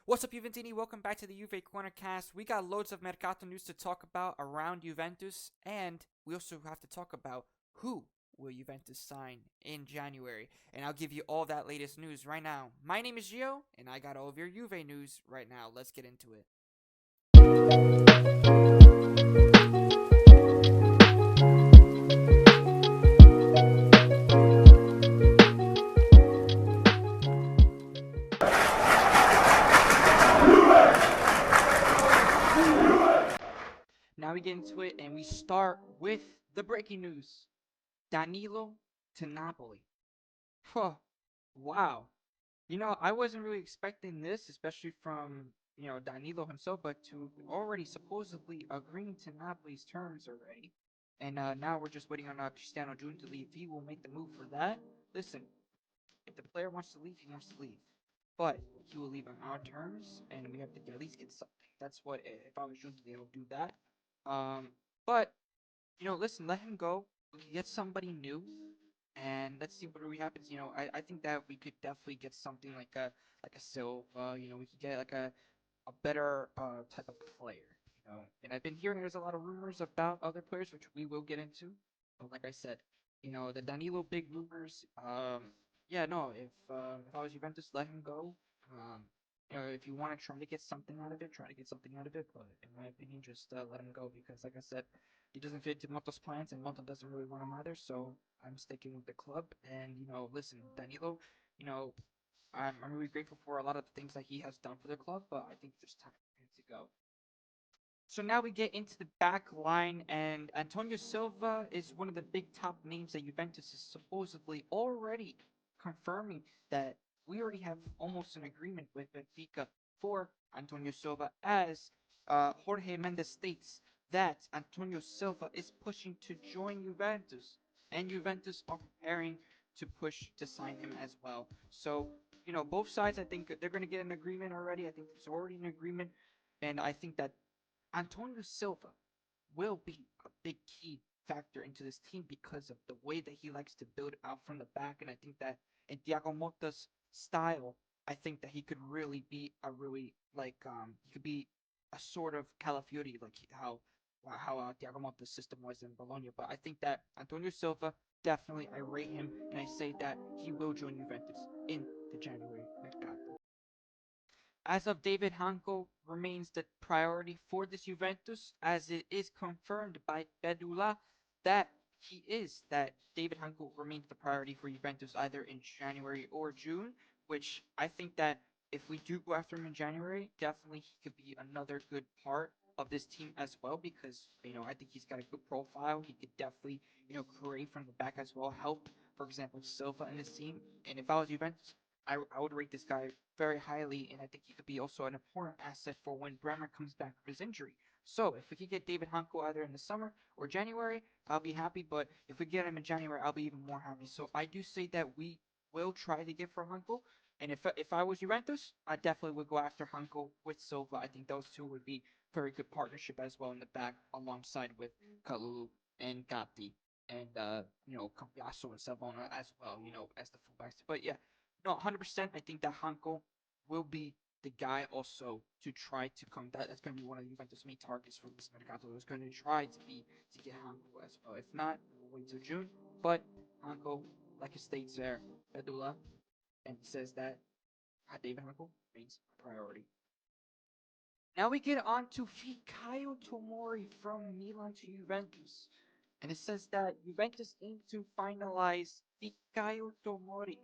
What's up, Juventini? Welcome back to the JuveCorner cast. We got loads of Mercato news to talk about around Juventus, and we also have to talk about who will Juventus sign in January. And I'll give you all that latest news right now. My name is Gio, and I got all of your Juve news right now. Let's get into it. Now we get into it, and we start with the breaking news. Danilo to Napoli. Huh. Wow. I wasn't really expecting this, especially from, Danilo himself, but to already supposedly agreeing to Napoli's terms already. And now we're just waiting on Cristiano June to leave. He will make the move for that. Listen, if the player wants to leave, he wants to leave. But he will leave on our terms, and we have to at least get something. That's what, if I was June, they will do that. Um, but listen, let him go. We can get somebody new, and let's see what really happens. I think that we could definitely get something like a Silva. We could get like a better type of player. And I've been hearing there's a lot of rumors about other players, which we will get into. But like I said, the Danilo big rumors. Yeah, no, if I was Juventus, let him go. Um, if you want to try to get something out of it, try to get something out of it. But in my opinion, just let him go because, like I said, he doesn't fit to Moto's plans, and Moto doesn't really want him either. So I'm sticking with the club. And listen, Danilo, you know, I'm really grateful for a lot of the things that he has done for the club, but I think there's time for him to go. So now we get into the back line, and Antonio Silva is one of the big top names that Juventus is supposedly already confirming that we already have almost an agreement with Benfica for Antonio Silva, as Jorge Mendes states that Antonio Silva is pushing to join Juventus, and Juventus are preparing to push to sign him as well. So, both sides, I think they're going to get an agreement already. I think there's already an agreement, and I think that Antonio Silva will be a big key factor into this team because of the way that he likes to build out from the back. And I think that in Thiago Motta's style, I think that he could really be a really he could be a sort of Calafiori, like how Thiago Motta's system was in Bologna. But I think that Antonio Silva, definitely, I rate him, and I say that he will join Juventus in the January mercato. As of David Hanko remains the priority for this Juventus, as it is confirmed by Bedula that David Hanko remains the priority for Juventus either in January or June, which I think that if we do go after him in January, definitely he could be another good part of this team as well because I think he's got a good profile. He could definitely create from the back as well, help for example Silva in this team. And if I was Juventus, I would rate this guy very highly, and I think he could be also an important asset for when Bremer comes back from his injury. So if we could get David Hanko either in the summer or January, I'll be happy. But if we get him in January, I'll be even more happy. So I do say that we will try to get for Hanko. And if I was Juventus, I definitely would go after Hanko with Silva. I think those two would be very good partnership as well in the back, alongside with Kalulu and Gatti and Cambiaso and Savona as well. As the fullbacks. But yeah, no, 100%. I think that Hanko will be the guy also to try to come. That's going to be one of the Juventus main targets for this Mercato. Is going to try to get Hanko as well. If not, we'll wait till June. But Hanko, like it states there, Bedula, and says that David Hanko remains a priority. Now we get on to Fikayo Tomori from Milan to Juventus. And it says that Juventus aim to finalize Fikayo Tomori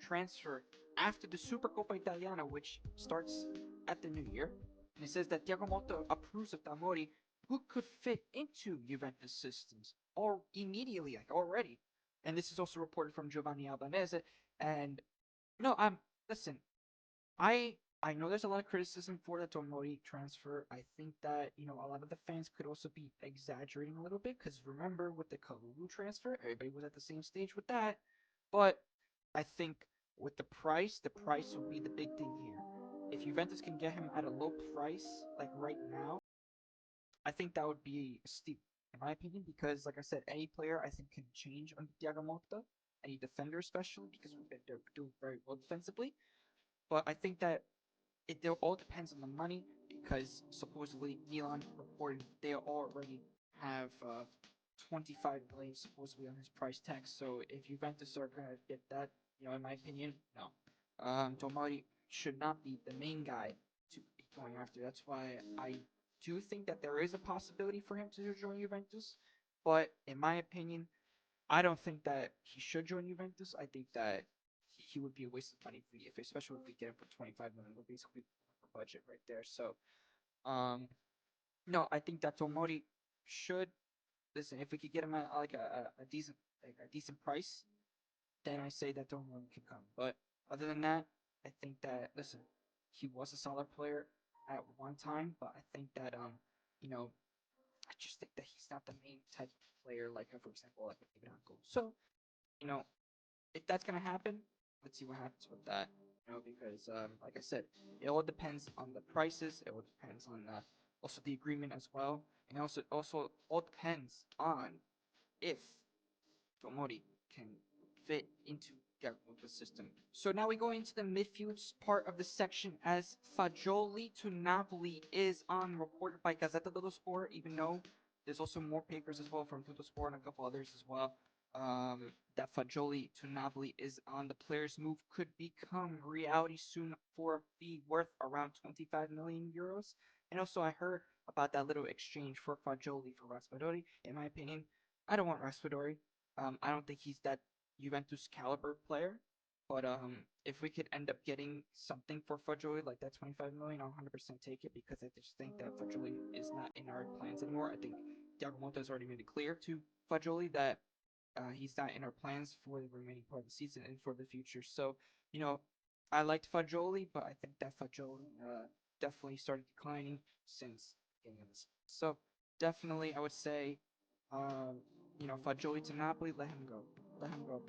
transfer after the Supercoppa Italiana, which starts at the new year. And it says that Thiago Motta approves of Tamori, who could fit into Juventus systems or immediately, like already. And this is also reported from Giovanni Albanese. And listen, I know there's a lot of criticism for the Tomori transfer. I think that a lot of the fans could also be exaggerating a little bit because remember with the Kalulu transfer, everybody was at the same stage with that. But I think with the price will be the big thing here. If Juventus can get him at a low price, like right now, I think that would be steep, in my opinion, because like I said, any player I think can change under Thiago Motta, any defender especially, because they're doing very well defensively. But I think that it all depends on the money because supposedly Milan reported they already have 25 million supposedly on his price tag. So if Juventus are gonna get that, in my opinion, no. Tomori should not be the main guy to be going after. That's why I do think that there is a possibility for him to join Juventus. But in my opinion, I don't think that he should join Juventus. I think that he would be a waste of money if especially if we get him for 25 million. We're basically budget right there. So, um, no, I think that Tomori should listen. If we could get him at like a decent price, then I say that Tomori can come. But other than that, I think that listen, he was a solid player at one time, but I think that you know, I just think that he's not the main type of player like for example like David Uncle. So you know, if that's gonna happen, let's see what happens with that. Because like I said, it all depends on the prices. It all depends on also the agreement as well, and also all depends on if Tomori can fit into Garuda's system. So now we go into the midfield part of the section as Fagioli to Napoli is on reported by Gazzetta dello Sport, even though there's also more papers as well from Tutto Sport and a couple others as well. That Fagioli to Napoli is on the player's move could become reality soon for a fee worth around 25 million euros. And also, I heard about that little exchange for Fagioli for Raspadori. In my opinion, I don't want Raspadori. I don't think he's that Juventus caliber player. But if we could end up getting something for Fagioli like that 25 million, I'll 100% take it because I just think that Fagioli is not in our plans anymore. I think Diago has already made it clear to Fagioli that he's not in our plans for the remaining part of the season and for the future. So, you know, I liked Fagioli, but I think that Fagioli definitely started declining since the beginning of the season. So, definitely, I would say, Fagioli to Napoli, let him go. Let him go.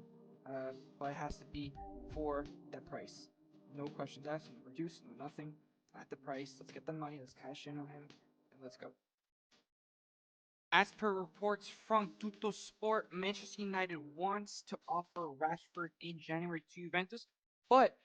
But it has to be for that price. No questions asked, no reduce, no nothing. At the price, let's get the money, let's cash in on him, and let's go. As per reports from Tutto Sport, Manchester United wants to offer Rashford in January to Juventus, but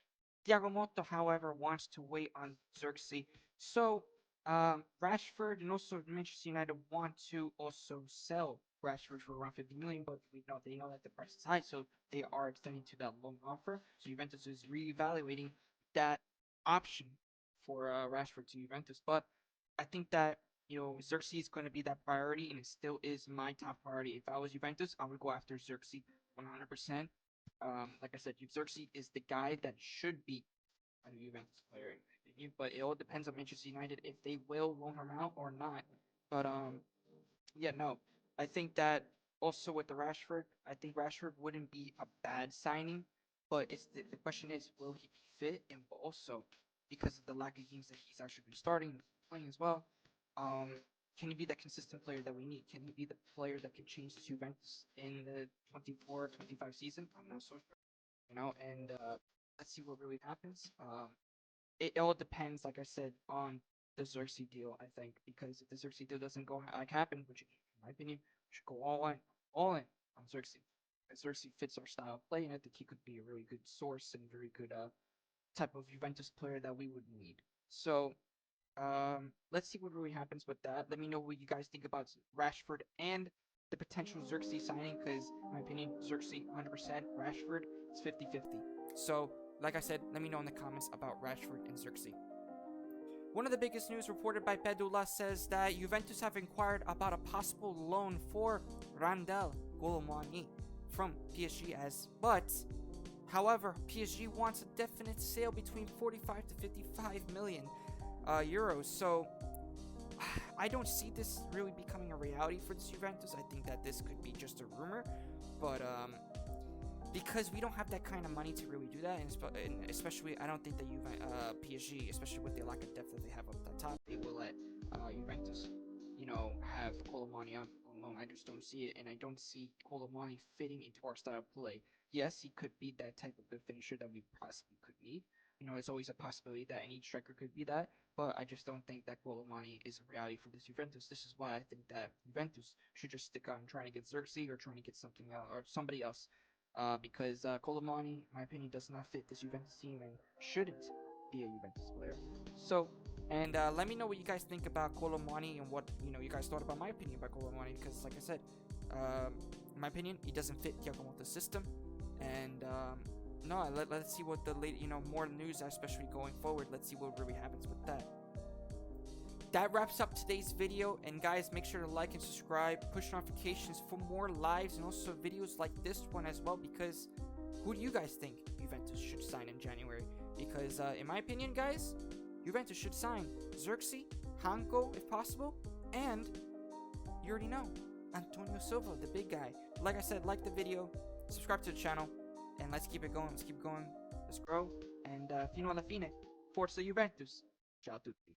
Thiago Motta, however, wants to wait on Xerxes. So, Rashford and also Manchester United want to also sell Rashford for around 50 million, but they know that the price is high, so they are extending to that loan offer. So Juventus is reevaluating that option for Rashford to Juventus, but I think that Xerxes is going to be that priority, and it still is my top priority. If I was Juventus, I would go after Xerxes 100%. Like I said, Xerxes is the guy that should be a Juventus player, in my opinion. But it all depends on Manchester United if they will loan him out or not. But yeah, no. I think that also with the Rashford, I think Rashford wouldn't be a bad signing, but the question is, will he be fit? And also, because of the lack of games that he's actually been starting playing as well, um, can he be that consistent player that we need? Can he be the player that can change the Juventus in the 24-25 season? I'm not so sure, and let's see what really happens. It all depends, like I said, on the Xerxes deal. I think because if the Xerxes deal doesn't go like happen, which in my opinion should go all in on Xerxes. Xerxes fits our style of play, and I think he could be a really good source and very good type of Juventus player that we would need. So let's see what really happens with that. Let me know what you guys think about Rashford and the potential Xerxes signing, because in my opinion, Xerxes 100%, Rashford is 50-50. So, like I said, let me know in the comments about Rashford and Xerxes. One of the biggest news reported by Pedula says that Juventus have inquired about a possible loan for Randal Colomani from PSG but however, PSG wants a definite sale between 45 to 55 million euros. So I don't see this really becoming a reality for this Juventus. I think that this could be just a rumor, but because we don't have that kind of money to really do that, and especially I don't think that PSG, especially with the lack of depth that they have up the top, they will let Juventus, have Colomani on loan. I just don't see it, and I don't see Colomani fitting into our style of play. Yes, he could be that type of good finisher that we possibly could need. It's always a possibility that any striker could be that, but I just don't think that Colomani is a reality for this Juventus. This is why I think that Juventus should just stick on trying to get Xerxes or trying to get something else or somebody else because Colomani, in my opinion, does not fit this Juventus team and shouldn't be a Juventus player. So, and let me know what you guys think about Colomani and what you guys thought about my opinion about Colomani. Because, like I said, in my opinion, he doesn't fit Thiago Motta's system. And no, let's see what the late more news, especially going forward. Let's see what really happens with that. That wraps up today's video, and guys, make sure to like and subscribe, push notifications for more lives and also videos like this one as well, because who do you guys think Juventus should sign in January? Because in my opinion, guys, Juventus should sign Xerxes, Hanko if possible, and you already know, Antonio Silva, the big guy. Like I said, like the video, subscribe to the channel, and let's keep it going, let's grow, and fino alla fine, forza Juventus. Ciao tutti.